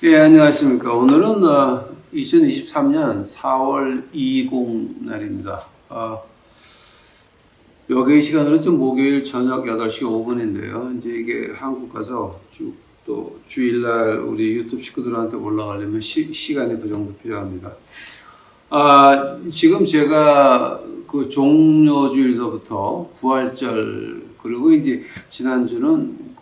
예, 안녕하십니까. 오늘은 2023년 4월 20 날입니다. 여기 시간으로 좀 목요일 저녁 8시 5분인데요. 이제 이게 한국 가서 또 주일날 우리 유튜브 식구들한테 올라가려면 시간이 그 정도 필요합니다. 지금 제가 그 종료주일서부터 부활절, 그리고 이제 지난주는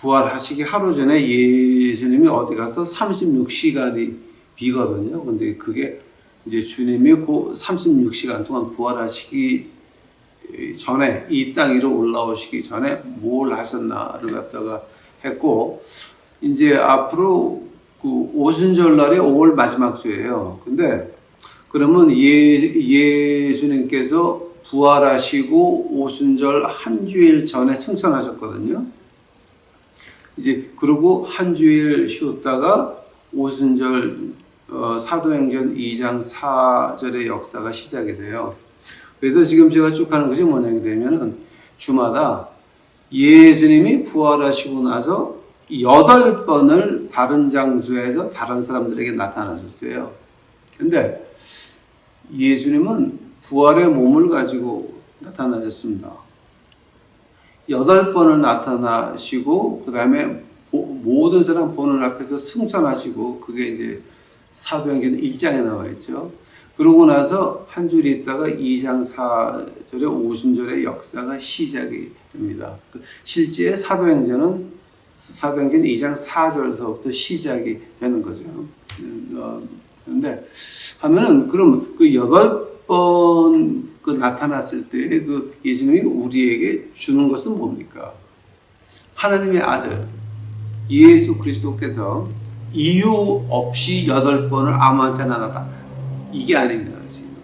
부활하시기 하루 전에 예수님이 어디 가서 36시간이 비거든요. 근데 그게 이제 주님이 그 36시간 동안 부활하시기 전에, 이 땅 위로 올라오시기 전에 뭘 하셨나를 갖다가 했고, 이제 앞으로 그 오순절날이 5월 마지막 주예요. 근데 그러면 예수님께서 부활하시고 오순절 한 주일 전에 승천하셨거든요. 이제 그러고 한 주일 쉬었다가 오순절 사도행전 2장 4절의 역사가 시작이 돼요. 그래서 지금 제가 쭉 하는 것이 뭐냐게 되면은 주마다 예수님이 부활하시고 나서 8번을 다른 장소에서 다른 사람들에게 나타나셨어요. 근데 예수님은 부활의 몸을 가지고 나타나셨습니다. 8번을 나타나시고, 그 다음에 모든 사람 보는 앞에서 승천하시고, 그게 이제 사도행전 1장에 나와 있죠. 그러고 나서 한 줄 있다가 2장 4절의 오순절의 역사가 시작이 됩니다. 실제 사도행전 2장 4절서부터 시작이 되는 거죠. 그런데 하면은, 그럼 그 8번 나타났을 때 그 예수님이 우리에게 주는 것은 뭡니까? 하나님의 아들 예수 그리스도께서 이유 없이 8번을 아무한테나 나타났다. 이게 아닙니다. 지금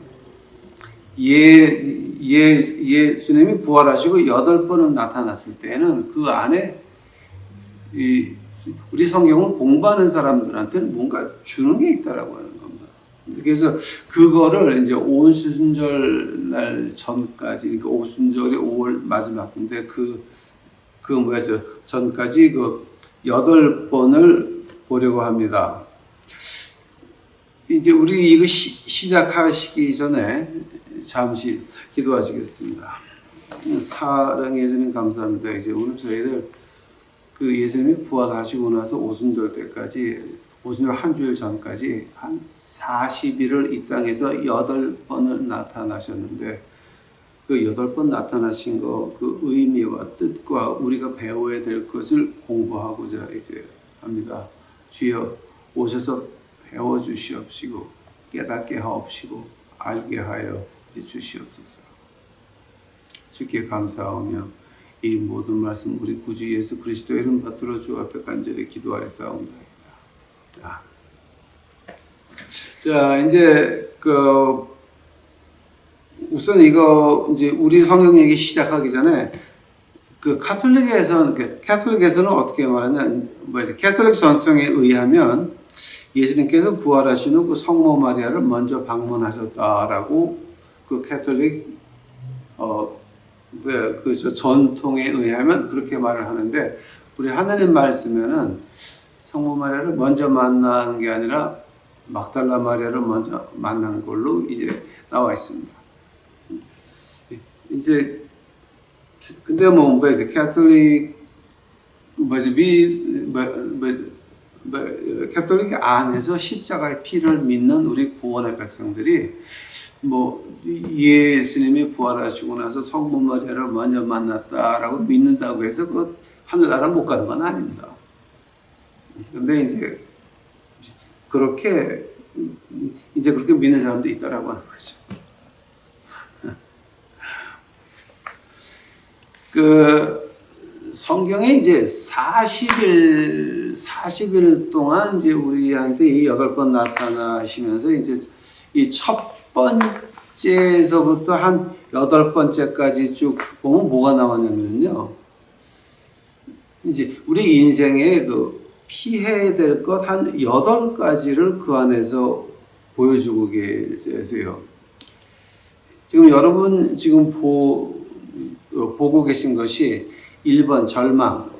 예수님이 부활하시고 8번을 나타났을 때는 그 안에 우리 성경을 공부하는 사람들한테는 뭔가 주는 게 있다라고 하는 겁니다. 그래서 그거를 이제 오순절 날 전까지, 그러니까 오순절이 5월 마지막인데 전까지 그 8번을 보려고 합니다. 이제 우리 이거 시작하시기 전에 잠시 기도하시겠습니다. 사랑 예수님 감사합니다. 이제 오늘 저희들 그 예수님이 부활하시고 나서 오순절 때까지, 오순절 한 주일 전까지 한 40일을 이 땅에서 8번을 나타나셨는데, 그 8번 나타나신 그 의미와 뜻과 우리가 배워야 될 것을 공부하고자 이제 합니다. 주여 오셔서 배워 주시옵시고 깨닫게 하옵시고 알게 하여 이제 주시옵소서. 주께 감사하며 이 모든 말씀 우리 구주 예수 그리스도의 이름 받들어 주 앞에 간절히 기도하였사옵나이다. 자, 이제 우선 이거 이제 우리 성경 얘기 시작하기 전에 캐톨릭에서는 어떻게 말하냐, 캐톨릭 전통에 의하면 예수님께서 부활하신 후 그 성모 마리아를 먼저 방문하셨다라고 그 캐톨릭 전통에 의하면 그렇게 말을 하는데, 우리 하나님 말씀에는 성모 마리아를 먼저 만나는 게 아니라 막달라 마리아를 먼저 만난 걸로 이제 나와 있습니다. 이제 근데 이제 캐톨릭 캐톨릭 안에서 십자가의 피를 믿는 우리 구원의 백성들이 예수님이 부활하시고 나서 성모 마리아를 먼저 만났다라고 믿는다고 해서 그 하늘나라 못 가는 건 아닙니다. 근데 이제 그렇게 믿는 사람도 있다라고 하는 거죠. 성경에 이제 40일 동안 이제 우리한테 이 8번 나타나시면서 이제 이 첫 번째에서부터 한 8번째까지 쭉 보면 뭐가 나왔냐면요. 이제 우리 인생에 피해야 될 것 한 8가지를 그 안에서 보여주고 계세요. 지금 여러분 보고 계신 것이 1번 절망,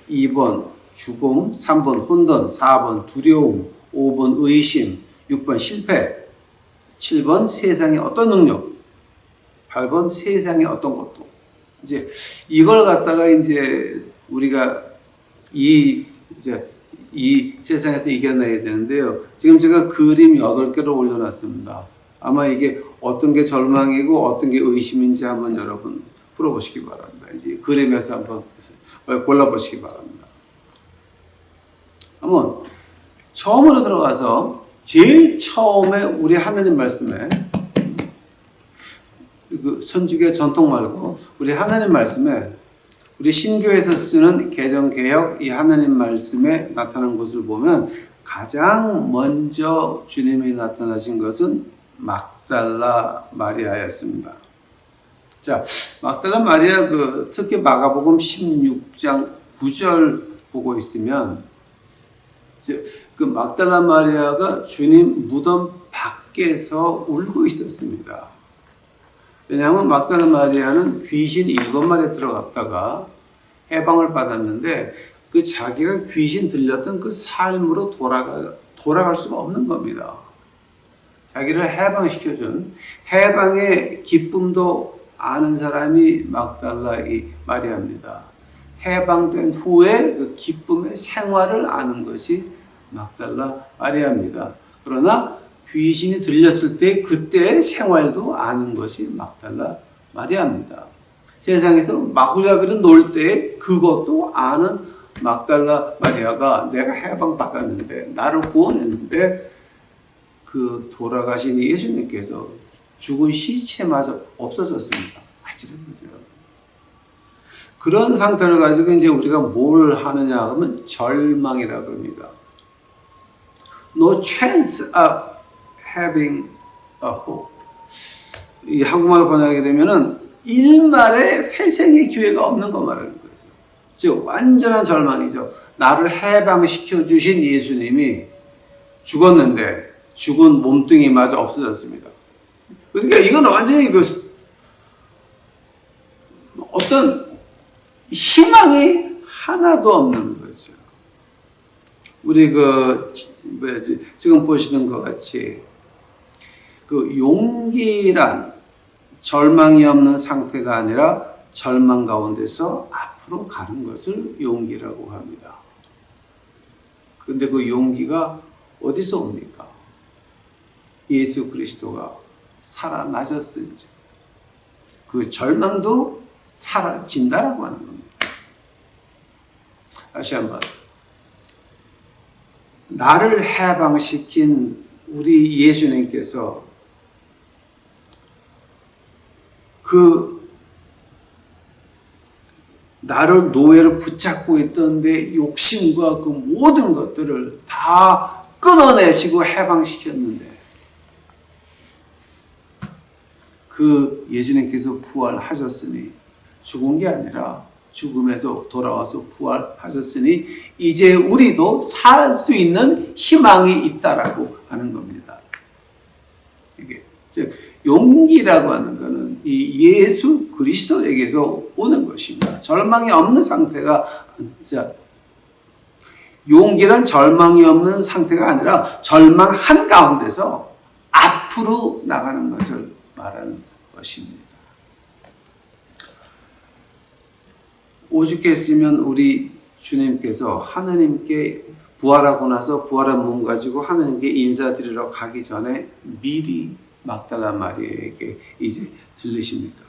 2번 죽음, 3번 혼돈, 4번 두려움, 5번 의심, 6번 실패, 7번 세상의 어떤 능력, 8번 세상의 어떤 것도. 이제 이걸 갖다가 이제 우리가 이 세상에서 이겨내야 되는데요. 지금 제가 그림 8개를 올려놨습니다. 아마 이게 어떤 게 절망이고 어떤 게 의심인지 한번 여러분 풀어보시기 바랍니다. 이제 그림에서 한번 골라보시기 바랍니다. 한번 처음으로 들어가서 제일 처음에 우리 하나님 말씀에 그 선주교 전통 말고 우리 하나님 말씀에 우리 신교에서 쓰는 개정개혁 이 하나님 말씀에 나타난 것을 보면 가장 먼저 주님이 나타나신 것은 막달라 마리아였습니다. 자, 막달라 마리아 특히 마가복음 16장 9절 보고 있으면 그 막달라 마리아가 주님 무덤 밖에서 울고 있었습니다. 왜냐하면 막달라 마리아는 귀신 7마리에 들어갔다가 해방을 받았는데 그 자기가 귀신 들렸던 그 삶으로 돌아갈 수가 없는 겁니다. 자기를 해방시켜준 해방의 기쁨도 아는 사람이 막달라 이 마리아입니다. 해방된 후에 그 기쁨의 생활을 아는 것이 막달라 마리아입니다. 그러나 귀신이 들렸을 때 그때의 생활도 아는 것이 막달라 마리아입니다. 세상에서 마구잡이로 놀 때 그것도 아는 막달라 마리아가 내가 해방받았는데 나를 구원했는데 그 돌아가신 예수님께서 죽은 시체마저 없어졌습니다. 아찔한 거죠. 그런 상태를 가지고 이제 우리가 뭘 하느냐 하면 절망이라고 합니다. No chance of having a hope. 이 한국말 번역하게 되면은 일말의 회생의 기회가 없는 거 말하는 거죠. 즉 완전한 절망이죠. 나를 해방시켜 주신 예수님이 죽었는데 죽은 몸뚱이마저 없어졌습니다. 그러니까 이건 완전히 어떤 희망이 하나도 없는 거죠. 우리 지금 보시는 것 같이 그 용기란 절망이 없는 상태가 아니라 절망 가운데서 앞으로 가는 것을 용기라고 합니다. 그런데 그 용기가 어디서 옵니까? 예수 그리스도가 살아나셨으니까 그 절망도 사라진다라고 하는 겁니다. 다시 한번 나를 해방시킨 우리 예수님께서 그 나를 노예로 붙잡고 있던 내 욕심과 그 모든 것들을 다 끊어내시고 해방시켰는데 그 예수님께서 부활하셨으니 죽은 게 아니라 죽음에서 돌아와서 부활하셨으니 이제 우리도 살 수 있는 희망이 있다라고 하는 겁니다. 이게 즉 용기라고 하는 것은 이 예수 그리스도에게서 오는 것입니다. 절망이 없는 상태가 용기란 절망이 없는 상태가 아니라 절망한 가운데서 앞으로 나가는 것을 말하는 것입니다. 오죽했으면 우리 주님께서 하나님께 부활하고 나서 부활한 몸 가지고 하나님께 인사드리러 가기 전에 미리 막달라 마리아에게 이제 들리십니까?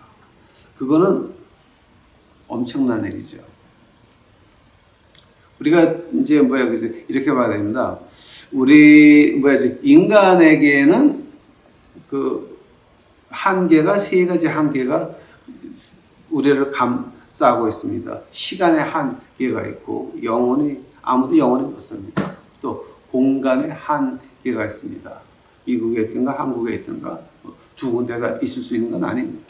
그거는 엄청난 일이죠. 우리가 이제 이렇게 봐야 됩니다. 우리 인간에게는 그 한계가 세 가지 한계가 우리를 감싸고 있습니다. 시간의 한계가 있고 아무도 영원히 못 삽니다. 또 공간의 한계가 있습니다. 미국에 있든가 한국에 있든가 두 군데가 있을 수 있는 건 아닙니다.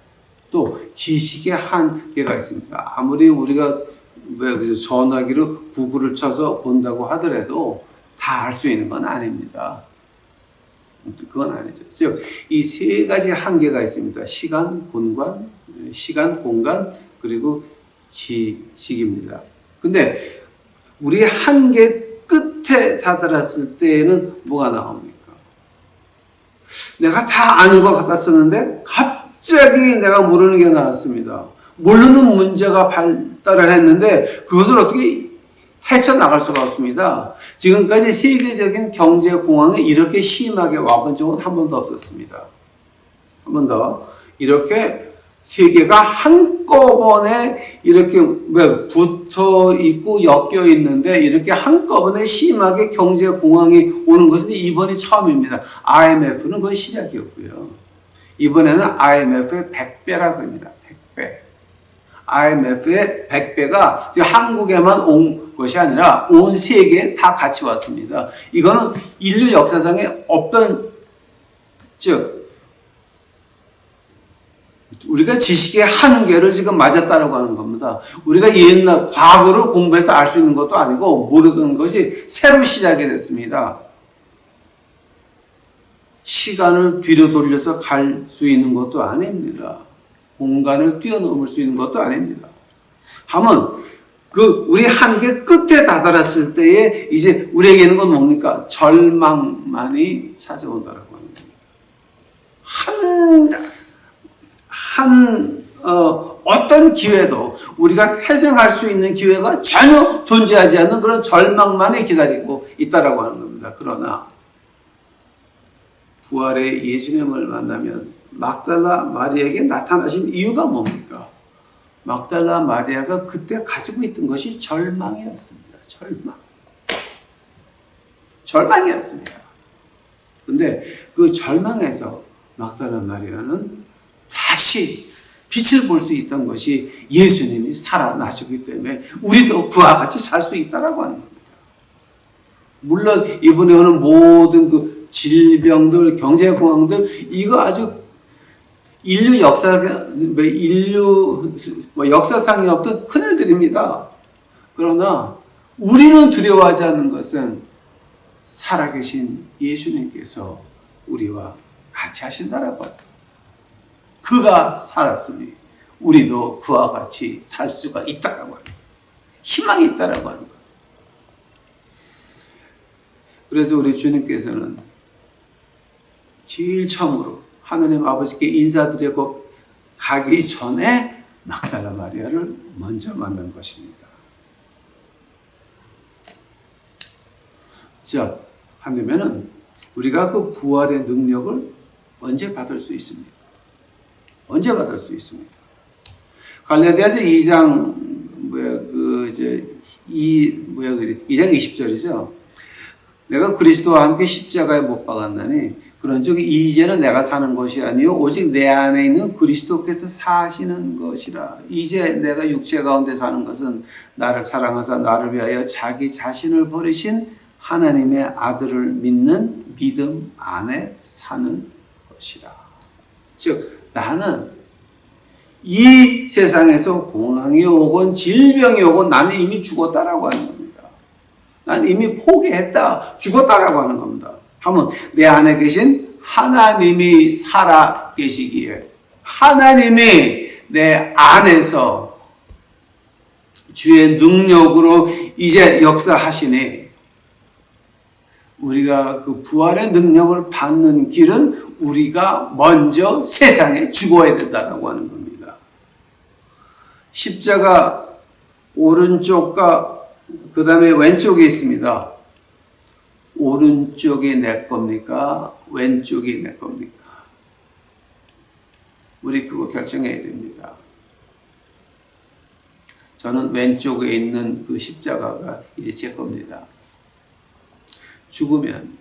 또 지식의 한계가 있습니다. 아무리 우리가 전화기로 구글을 쳐서 본다고 하더라도 다 알 수 있는 건 아닙니다. 그건 아니죠. 즉, 이 세 가지 한계가 있습니다. 시간, 공간, 그리고 지식입니다. 근데 우리 한계 끝에 다다랐을 때에는 뭐가 나옵니까? 내가 다 아는 것 같았었는데 갑자기 내가 모르는 게 나왔습니다. 모르는 문제가 발달을 했는데 그것을 어떻게 헤쳐나갈 수가 없습니다. 지금까지 세계적인 경제 공황이 이렇게 심하게 와본 적은 한 번도 없었습니다. 한 번 더. 이렇게 세계가 한꺼번에 이렇게 붙어 있고 엮여 있는데 이렇게 한꺼번에 심하게 경제 공황이 오는 것은 이번이 처음입니다. IMF는 그건 시작이었고요. 이번에는 IMF의 100배라고 합니다. 100배. IMF의 100배가 지금 한국에만 온 것이 아니라 온 세계에 다 같이 왔습니다. 이거는 인류 역사상에 없던, 즉 우리가 지식의 한계를 지금 맞았다라고 하는 겁니다. 우리가 옛날 과거를 공부해서 알 수 있는 것도 아니고 모르던 것이 새로 시작이 됐습니다. 시간을 뒤로 돌려서 갈 수 있는 것도 아닙니다. 공간을 뛰어넘을 수 있는 것도 아닙니다. 하면 우리 한계 끝에 다다랐을 때에 이제 우리에게는 건 뭡니까? 절망만이 찾아온다라고 하는 겁니다. 어떤 기회도 우리가 회생할 수 있는 기회가 전혀 존재하지 않는 그런 절망만이 기다리고 있다라고 하는 겁니다. 그러나 부활의 예수님을 만나면 막달라 마리아에게 나타나신 이유가 뭡니까? 막달라 마리아가 그때 가지고 있던 것이 절망이었습니다. 절망이었습니다. 근데 그 절망에서 막달라 마리아는 다시 빛을 볼 수 있던 것이 예수님이 살아나시기 때문에 우리도 그와 같이 살 수 있다라고 하는 겁니다. 물론 이번에 오는 모든 그 질병들, 경제공황들 이거 아주 인류 역사상에 없던 큰일들입니다. 그러나 우리는 두려워하지 않는 것은 살아계신 예수님께서 우리와 같이 하신다라고 합니다. 그가 살았으니 우리도 그와 같이 살 수가 있다라고 합니다. 희망이 있다라고 하는 거예요. 그래서 우리 주님께서는 제일 처음으로 하나님 아버지께 인사드리고 가기 전에 막달라 마리아를 먼저 만난 것입니다. 자, 한다면은 우리가 그 부활의 능력을 언제 받을 수 있습니까? 언제 받을 수 있습니까? 갈라디아서 2장 2장 20절이죠. 내가 그리스도와 함께 십자가에 못 박았나니 그런즉 이제는 내가 사는 것이 아니요 오직 내 안에 있는 그리스도께서 사시는 것이라. 이제 내가 육체 가운데 사는 것은 나를 사랑하사 나를 위하여 자기 자신을 버리신 하나님의 아들을 믿는 믿음 안에 사는 것이라. 즉 나는 이 세상에서 공황이 오건 질병이 오건 나는 이미 죽었다라고 하는 겁니다. 나는 이미 포기했다, 죽었다라고 하는 겁니다. 하면 내 안에 계신 하나님이 살아 계시기에 하나님이 내 안에서 주의 능력으로 이제 역사하시니 우리가 그 부활의 능력을 받는 길은 우리가 먼저 세상에 죽어야 된다고 하는 겁니다. 십자가 오른쪽과 그 다음에 왼쪽에 있습니다. 오른쪽이 내 겁니까? 왼쪽이 내 겁니까? 우리 그거 결정해야 됩니다. 저는 왼쪽에 있는 그 십자가가 이제 제 겁니다. 죽으면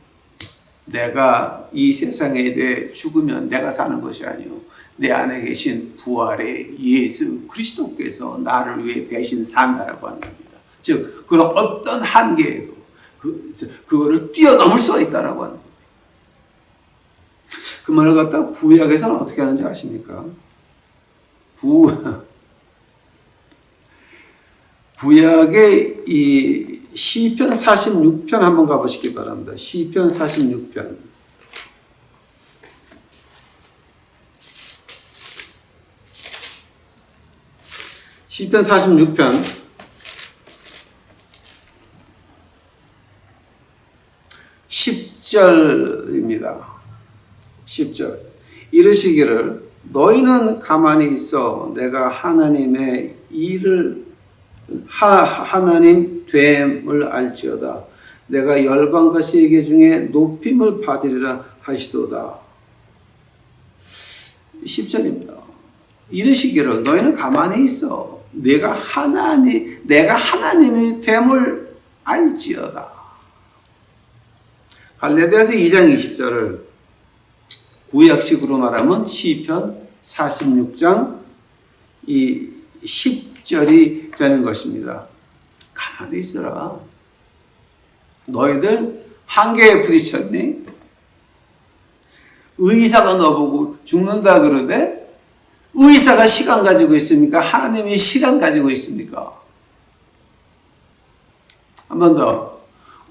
내가 이 세상에 대해 죽으면 내가 사는 것이 아니요 내 안에 계신 부활의 예수 그리스도께서 나를 위해 대신 산다라고 하는 겁니다. 즉 그런 어떤 한계에도 그거를 뛰어넘을 수가 있다라고 하는 겁니다. 그 말을 갖다 구약에서는 어떻게 하는지 아십니까? 구약의 이 시편 46편 한번 가보시기 바랍니다. 시편 46편. 시편 46편 10절입니다. 10절. 이르시기를 너희는 가만히 있어 내가 하나님의 일을 하나님 됨을 알지어다. 내가 열방과 세계 중에 높임을 받으리라 하시도다. 10절입니다. 이르시기를 너희는 가만히 있어 내가 하나님이 됨을 알지어다. 갈라디아서 2장 20절을 구약식으로 말하면 시편 46장 이 10절이 되는 것입니다. 가만히 있어라. 너희들 한계에 부딪혔니? 의사가 너보고 죽는다 그러대? 의사가 시간 가지고 있습니까? 하나님이 시간 가지고 있습니까? 한 번 더.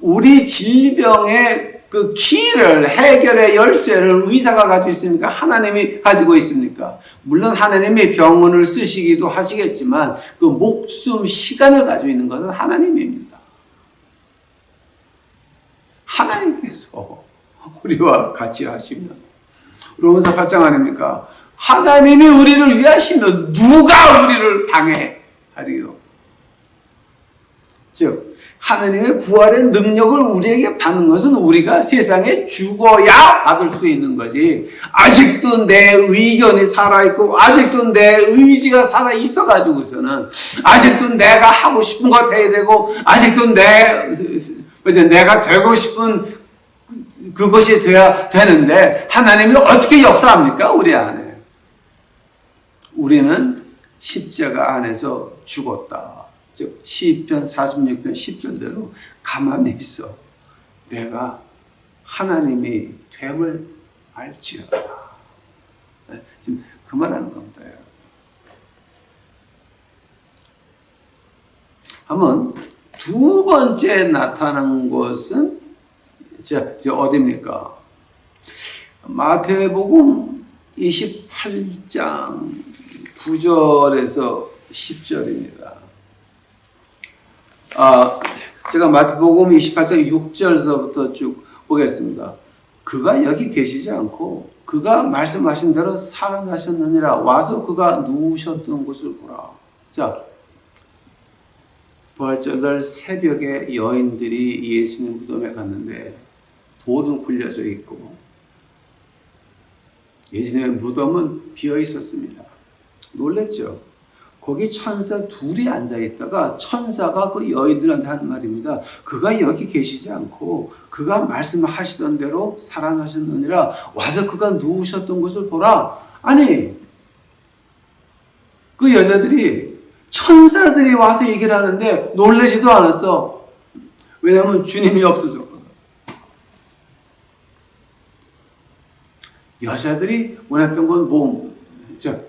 우리 질병의 그 키를, 해결의 열쇠를 의사가 가지고 있습니까? 하나님이 가지고 있습니까? 물론 하나님이 병원을 쓰시기도 하시겠지만 그 목숨, 시간을 가지고 있는 것은 하나님입니다. 하나님께서 우리와 같이 하시면 로마서 8장 아닙니까? 하나님이 우리를 위하시면 누가 우리를 방해하리요? 즉 하나님의 부활의 능력을 우리에게 받는 것은 우리가 세상에 죽어야 받을 수 있는 거지. 아직도 내 의견이 살아있고 아직도 내 의지가 살아있어 가지고서는 아직도 내가 하고 싶은 것 해야 되고 아직도 내가 되고 싶은 그것이 돼야 되는데 하나님이 어떻게 역사합니까? 우리 안에. 우리는 십자가 안에서 죽었다. 즉 시편 46편 10절대로 가만히 있어 내가 하나님이 됨을 알지어다. 지금 그 말하는 겁니다. 한번 두 번째 나타난 것은 어디입니까? 마태복음 28장 9절에서 10절입니다. 제가 마태복음 28장 6절서부터 쭉 보겠습니다. 그가 여기 계시지 않고 그가 말씀하신 대로 살아나셨느니라. 와서 그가 누우셨던 곳을 보라. 자, 부활절날 새벽에 여인들이 예수님 무덤에 갔는데 돌은 굴려져 있고 예수님의 무덤은 비어 있었습니다. 놀랬죠? 거기 천사 둘이 앉아있다가 천사가 그 여인들한테 하는 말입니다. 그가 여기 계시지 않고 그가 말씀하시던 대로 살아나셨느니라. 와서 그가 누우셨던 것을 보라. 아니, 그 여자들이 천사들이 와서 얘기를 하는데 놀라지도 않았어. 왜냐하면 주님이 없어졌거든. 여자들이 원했던 건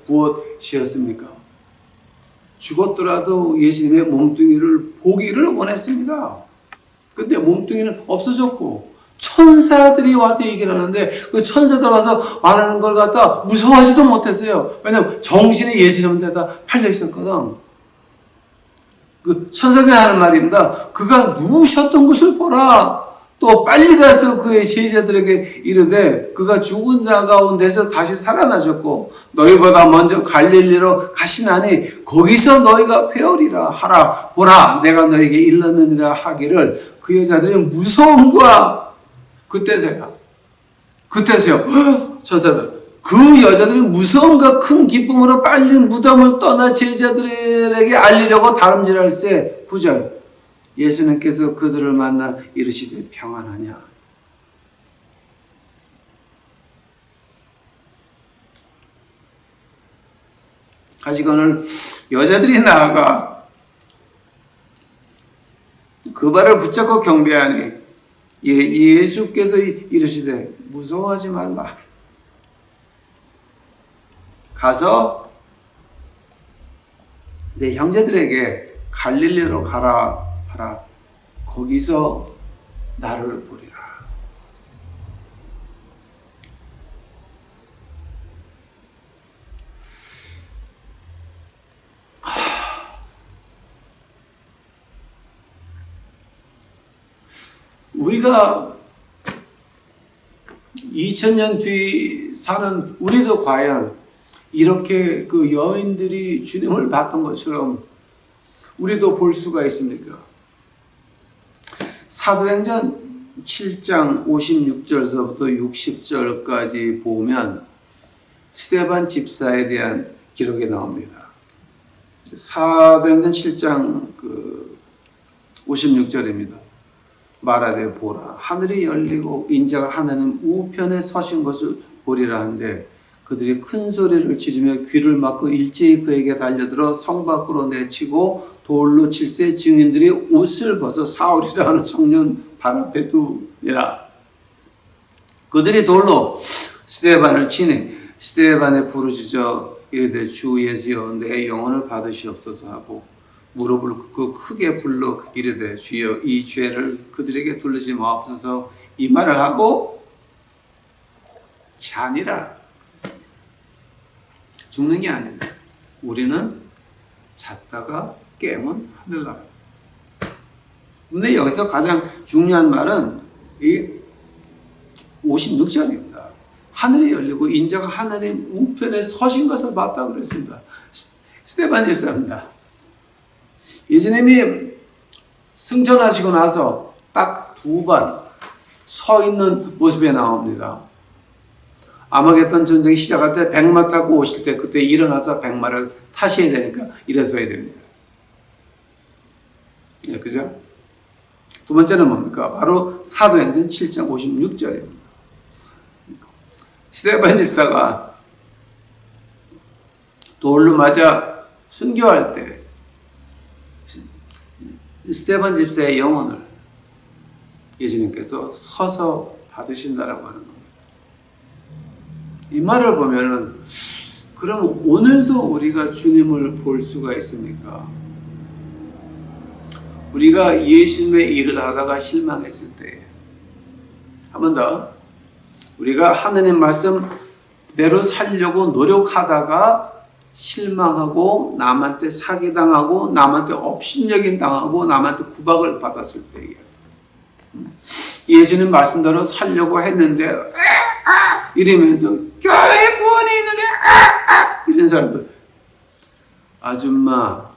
무엇이었습니까? 죽었더라도 예수님의 몸뚱이를 보기를 원했습니다. 근데 몸뚱이는 없어졌고 천사들이 와서 얘기를 하는데 그 천사들 와서 말하는 걸 갖다 무서워하지도 못했어요. 왜냐하면 정신이 예수님한테다 팔려 있었거든. 그 천사들이 하는 말입니다. 그가 누우셨던 것을 보라. 또 빨리 가서 그의 제자들에게 이르되 그가 죽은 자 가운데서 다시 살아나셨고 너희보다 먼저 갈릴리로 가시나니 거기서 너희가 배우리라 하라. 보라 내가 너에게 일렀느니라 하기를 그 여자들이 무서움과 그때서요 천사들 그 여자들이 무서움과 큰 기쁨으로 빨리 무덤을 떠나 제자들에게 알리려고 다름질할세. 9절 예수님께서 그들을 만나 이르시되 평안하냐. 아직 오늘 여자들이 나아가 그 발을 붙잡고 경배하니 예수께서 이르시되 무서워하지 말라. 가서 내 형제들에게 갈릴리로 가라 하라. 거기서 나를 보리라. 우리가 2000년 뒤 사는 우리도 과연 이렇게 그 여인들이 주님을 봤던 것처럼 우리도 볼 수가 있습니까? 사도행전 7장 56절서부터 60절까지 보면 스데반 집사에 대한 기록이 나옵니다. 사도행전 7장 56절입니다. 말하되 보라, 하늘이 열리고 인자가 하나님 우편에 서신 것을 보리라 하는데 그들이 큰 소리를 지르며 귀를 막고 일제히 그에게 달려들어 성 밖으로 내치고 돌로 칠세 증인들이 옷을 벗어 사울이라 하는 청년 발 앞에 두니라. 그들이 돌로 스데반을 치니 스데반에 부르짖어 이르되 주 예수여 내 영혼을 받으시옵소서 하고 무릎을 꿇고 크게 불러 이르되 주여 이 죄를 그들에게 돌리지 마옵소서 이 말을 하고 자니라. 죽는 게 아닙니다. 우리는 잤다가 깨면 하늘나라. 근데 여기서 가장 중요한 말은 이 56절입니다. 하늘이 열리고 인자가 하나님 우편에 서신 것을 봤다 그랬습니다. 스데반 집사입니다. 예수님이 승천하시고 나서 딱 2번 서 있는 모습에 나옵니다. 아마겟돈 전쟁이 시작할 때 백마 타고 오실 때 그때 일어나서 백마를 타셔야 되니까 일어서야 됩니다. 예, 그죠? 두 번째는 뭡니까? 바로 사도행전 7장 56절입니다. 스데반 집사가 돌로 맞아 순교할 때 스데반 집사의 영혼을 예수님께서 서서 받으신다라고 하는 겁니다. 이 말을 보면은 그럼 오늘도 우리가 주님을 볼 수가 있습니까? 우리가 예수님의 일을 하다가 실망했을 때 한 번 더 우리가 하나님 말씀대로 살려고 노력하다가 실망하고 남한테 사기당하고 남한테 업신여김 당하고 남한테 구박을 받았을 때에 예수님 말씀대로 살려고 했는데 이러면서 교회 구원이 있는데 이런 사람들 아줌마,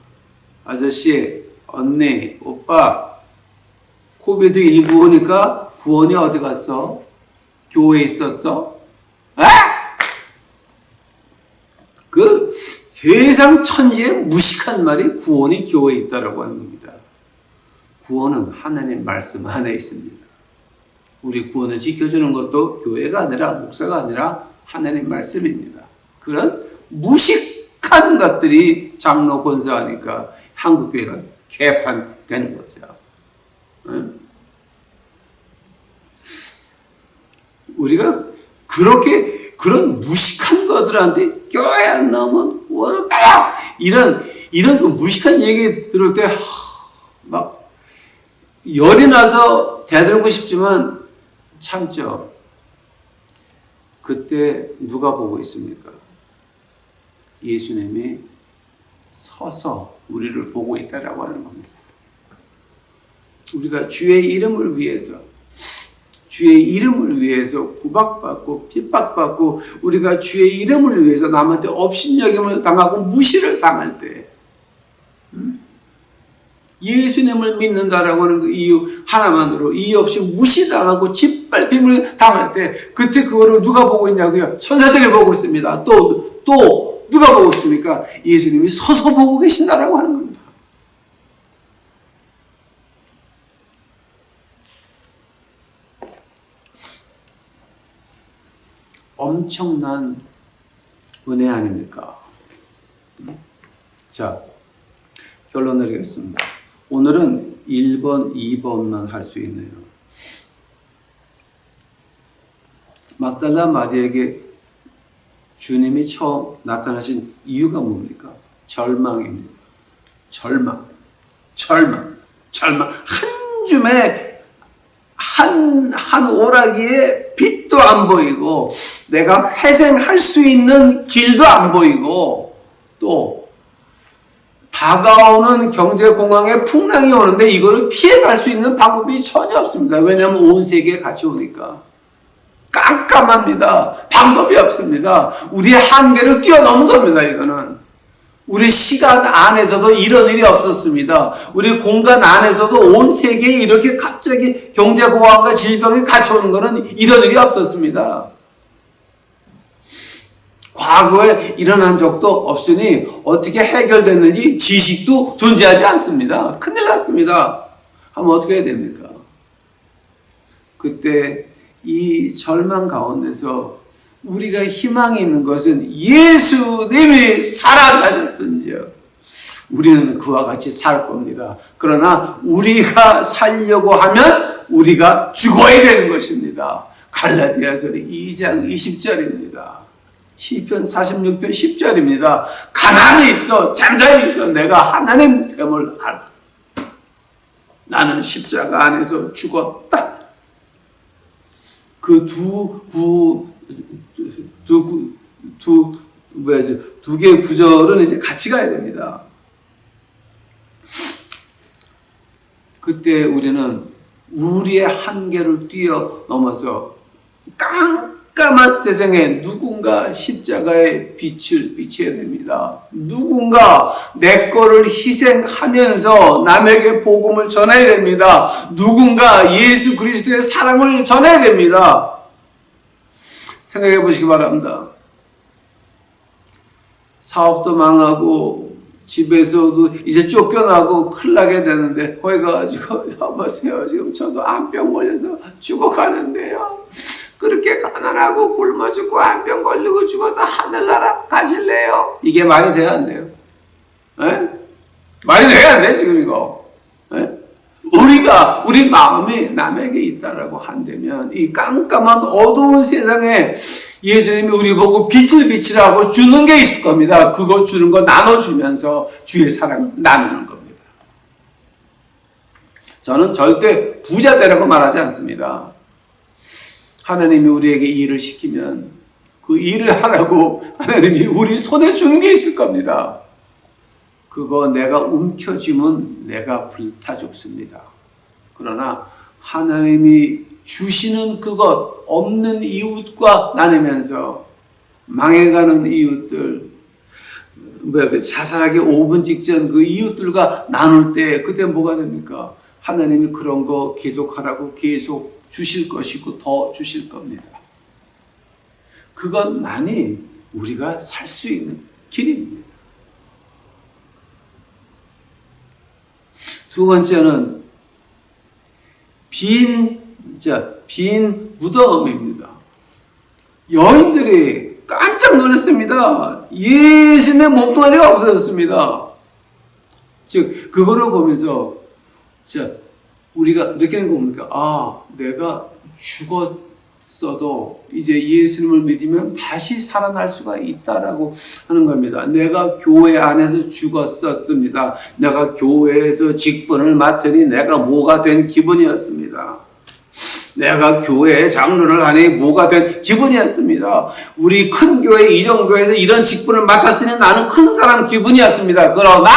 아저씨, 언니, 오빠 코비드 19 오니까 구원이 어디 갔어? 교회에 있었어? 그 세상 천지의 무식한 말이 구원이 교회에 있다라고 하는 겁니다. 구원은 하나님 말씀 안에 있습니다. 우리 구원을 지켜주는 것도 교회가 아니라 목사가 아니라 하나님 말씀입니다. 그런 무식한 것들이 장로 권사하니까 한국교회가 개판되는 거죠. 우리가 그렇게 그런 무식한 것들한테 교회 안 나오면 구원을 받아! 이런 그 무식한 얘기 들을 때 막 열이 나서 대들고 싶지만 참죠. 그때 누가 보고 있습니까? 예수님이 서서 우리를 보고 있다라고 하는 겁니다. 우리가 주의 이름을 위해서 구박받고 핍박받고 우리가 주의 이름을 위해서 남한테 업신여김을 당하고 무시를 당할 때 예수님을 믿는다라고 하는 그 이유 하나만으로 이유 없이 무시당하고 짓밟힘을 당할 때 그때 그거를 누가 보고 있냐고요? 천사들이 보고 있습니다. 또 누가 보고 있습니까? 예수님이 서서 보고 계신다라고 하는 겁니다. 엄청난 은혜 아닙니까? 자, 결론 내리겠습니다. 오늘은 1번, 2번만 할 수 있네요. 막달라 마리아에게 주님이 처음 나타나신 이유가 뭡니까? 절망입니다. 절망. 한 줌에 한 오라기에 빛도 안 보이고 내가 회생할 수 있는 길도 안 보이고 또 다가오는 경제공황의 풍랑이 오는데 이거를 피해갈 수 있는 방법이 전혀 없습니다. 왜냐하면 온 세계에 같이 오니까. 깜깜합니다. 방법이 없습니다. 우리의 한계를 뛰어넘은 겁니다. 이거는 우리 시간 안에서도 이런 일이 없었습니다. 우리 공간 안에서도 온 세계에 이렇게 갑자기 경제고환과 질병이 갇혀오는 것은 이런 일이 없었습니다. 과거에 일어난 적도 없으니 어떻게 해결됐는지 지식도 존재하지 않습니다. 큰일 났습니다. 하면 어떻게 해야 됩니까? 그때 이 절망 가운데서 우리가 희망이 있는 것은 예수님이 살아나셨은지요. 우리는 그와 같이 살 겁니다. 그러나 우리가 살려고 하면 우리가 죽어야 되는 것입니다. 갈라디아서 2장 20절입니다. 시편 46편 10절입니다. 가만히 있어, 잠잠히 있어. 내가 하나님 됨을 알아. 나는 십자가 안에서 죽었다. 그 두 개의 구절은 이제 같이 가야 됩니다. 그때 우리는 우리의 한계를 뛰어넘어서 깜깜한 세상에 누군가 십자가의 빛을 비춰야 됩니다. 누군가 내 거를 희생하면서 남에게 복음을 전해야 됩니다. 누군가 예수 그리스도의 사랑을 전해야 됩니다. 생각해 보시기 바랍니다. 사업도 망하고 집에서도 이제 쫓겨나고 큰일 나게 되는데 거기 가가지고 여보세요, 지금 저도 암병 걸려서 죽어가는데요. 그렇게 가난하고 굶어 죽고 암병 걸리고 죽어서 하늘나라 가실래요? 이게 말이 돼야 안 돼요? 에? 말이 돼야 안 돼, 지금 이거? 에? 우리 마음이 남에게 있다라고 한다면 이 깜깜한 어두운 세상에 예수님이 우리 보고 빛을 비치라고 주는 게 있을 겁니다. 그거 주는 거 나눠주면서 주의 사랑을 나누는 겁니다. 저는 절대 부자 되라고 말하지 않습니다. 하나님이 우리에게 일을 시키면 그 일을 하라고 하나님이 우리 손에 주는 게 있을 겁니다. 그거 내가 움켜쥐면 내가 불타 죽습니다. 그러나 하나님이 주시는 그것 없는 이웃과 나누면서 망해가는 이웃들, 자살하기 5분 직전 그 이웃들과 나눌 때 그때 뭐가 됩니까? 하나님이 그런 거 계속하라고 계속 주실 것이고 더 주실 겁니다. 그것만이 우리가 살 수 있는 길입니다. 두 번째는 빈 무덤입니다. 여인들이 깜짝 놀랐습니다. 예수님의 몸뚱아리가 없어졌습니다. 즉 그거를 보면서 우리가 느끼는 거 뭡니까? 아, 내가 죽었어도 이제 예수님을 믿으면 다시 살아날 수가 있다라고 하는 겁니다. 내가 교회 안에서 죽었었습니다. 내가 교회에서 직분을 맡으니 내가 뭐가 된 기분이었습니다. 내가 교회에 장로를 하니 뭐가 된 기분이었습니다. 우리 큰 교회 이정교회에서 이런 직분을 맡았으니 나는 큰 사람 기분이었습니다. 그러나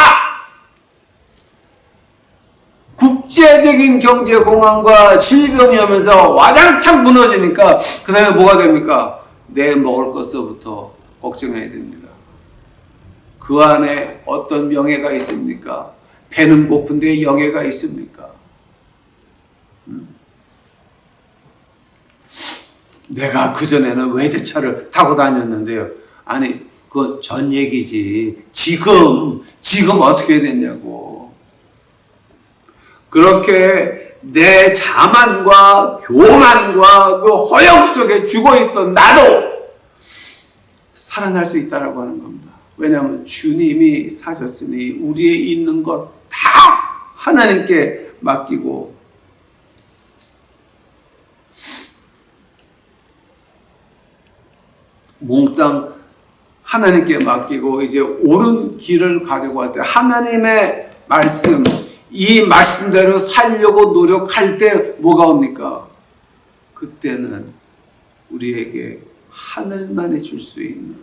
국제적인 경제 공황과 질병이 오면서 와장창 무너지니까 그 다음에 뭐가 됩니까? 내 먹을 것서부터 걱정해야 됩니다. 그 안에 어떤 명예가 있습니까? 배는 고픈데 영예가 있습니까? 내가 그전에는 외제차를 타고 다녔는데요. 아니, 그건 전 얘기지. 지금 어떻게 됐냐고. 그렇게 내 자만과 교만과 그 허영 속에 죽어있던 나도 살아날 수 있다라고 하는 겁니다. 왜냐하면 주님이 사셨으니 우리의 있는 것 다 하나님께 맡기고 몽땅 하나님께 맡기고 이제 옳은 길을 가려고 할 때 하나님의 말씀, 이 말씀대로 살려고 노력할 때 뭐가 옵니까? 그때는 우리에게 하늘만이 줄 수 있는,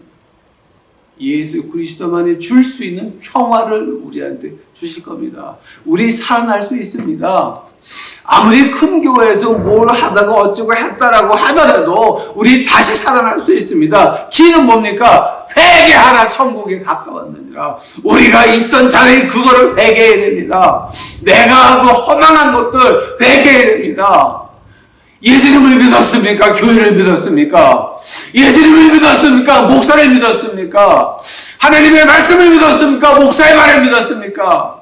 예수 그리스도만이 줄 수 있는 평화를 우리한테 주실 겁니다. 우리 살아날 수 있습니다. 아무리 큰 교회에서 뭘 하다가 어쩌고 했다라고 하더라도 우리 다시 살아날 수 있습니다. 기는 뭡니까? 회개하라 천국에 가까웠느니라. 우리가 있던 자리에 그거를 회개해야 됩니다. 내가 그 허망한 것들 회개해야 됩니다. 예수님을 믿었습니까? 교회를 믿었습니까? 예수님을 믿었습니까? 목사를 믿었습니까? 하나님의 말씀을 믿었습니까? 목사의 말을 믿었습니까?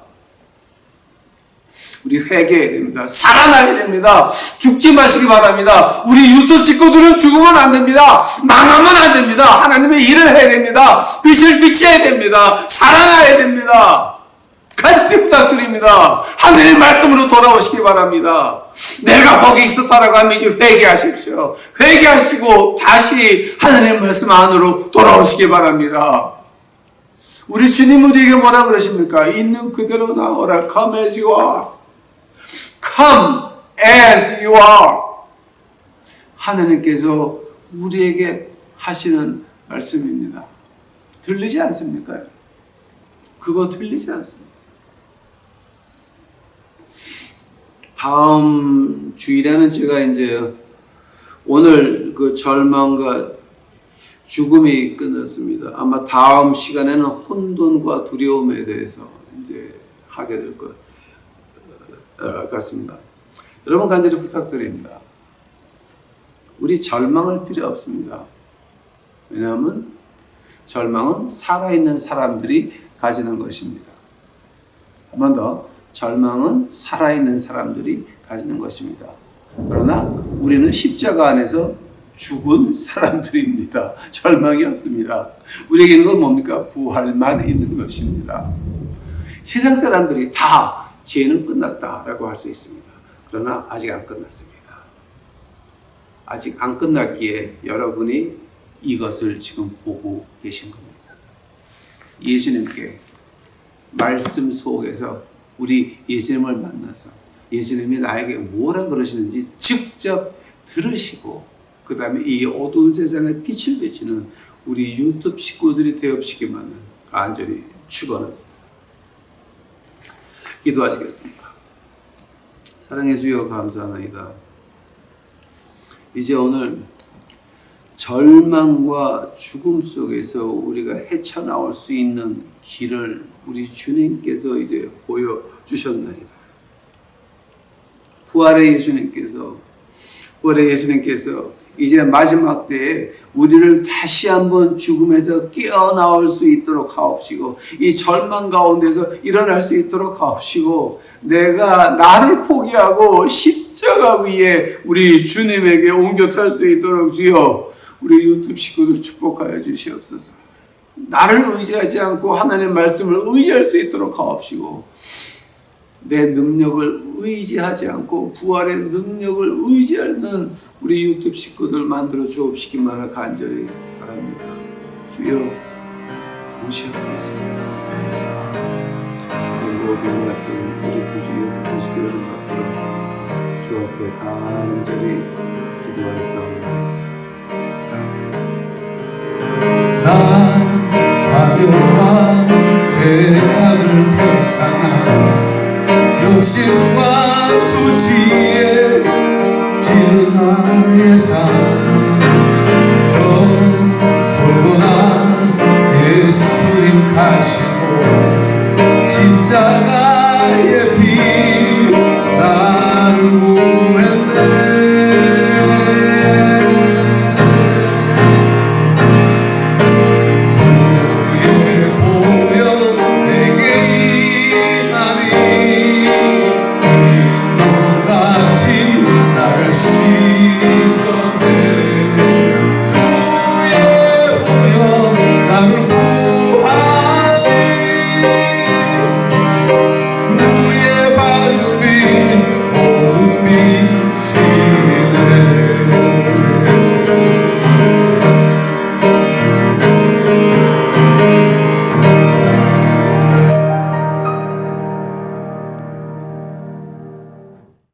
우리 회개해야 됩니다. 살아나야 됩니다. 죽지 마시기 바랍니다. 우리 유튜브 식구들은 죽으면 안 됩니다. 망하면 안 됩니다. 하나님의 일을 해야 됩니다. 빛을 비춰야 됩니다. 살아나야 됩니다. 간절히 부탁드립니다. 하늘의 말씀으로 돌아오시기 바랍니다. 내가 거기 있었다라고 하면 이제 회개하십시오. 회개하시고 다시 하늘의 말씀 안으로 돌아오시기 바랍니다. 우리 주님 우리에게 뭐라 그러십니까? 있는 그대로 나오라. Come as you are. Come as you are. 하나님께서 우리에게 하시는 말씀입니다. 들리지 않습니까? 그거 들리지 않습니다. 다음 주일에는 제가 이제 오늘 그 절망과 죽음이 끝났습니다. 아마 다음 시간에는 혼돈과 두려움에 대해서 이제 하게 될 것 같습니다. 여러분 간절히 부탁드립니다. 우리 절망할 필요 없습니다. 왜냐하면 절망은 살아있는 사람들이 가지는 것입니다. 한 번 더, 절망은 살아있는 사람들이 가지는 것입니다. 그러나 우리는 십자가 안에서 죽은 사람들입니다. 절망이 없습니다. 우리에게 있는 건 뭡니까? 부활만 있는 것입니다. 세상 사람들이 다 죄는 끝났다라고 할 수 있습니다. 그러나 아직 안 끝났습니다. 아직 안 끝났기에 여러분이 이것을 지금 보고 계신 겁니다. 예수님께 말씀 속에서 우리 예수님을 만나서 예수님이 나에게 뭐라 그러시는지 직접 들으시고 그 다음에 이 어두운 세상에 빛을 비치는 우리 유튜브 식구들이 되옵시기만을 간절히 축원합니다. 기도하시겠습니다. 사랑의 주여 감사하나이다. 이제 오늘 절망과 죽음 속에서 우리가 헤쳐나올 수 있는 길을 우리 주님께서 이제 보여주셨나이다. 부활의 예수님께서 이제 마지막 때에 우리를 다시 한번 죽음에서 깨어나올 수 있도록 하옵시고 이 절망 가운데서 일어날 수 있도록 하옵시고 내가 나를 포기하고 십자가 위에 우리 주님에게 옮겨 탈 수 있도록 주여 우리 유튜브 식구들 축복하여 주시옵소서. 나를 의지하지 않고 하나님의 말씀을 의지할 수 있도록 하옵시고 내 능력을 의지하지 않고 부활의 능력을 의지하는 우리 유튜브 식구들 만들어 주옵시기만을 간절히 바랍니다. 주여 오시옵소서. 이 모든 말씀 우리 구주 예수 그리스도를 받들어 주 앞에 간절히 기도하였사옵니다. 나 가벼운 죄악을 택하나 욕심과 수치에 지는 나의 삶 저 홀고난 예수님 가시고 십자가의 피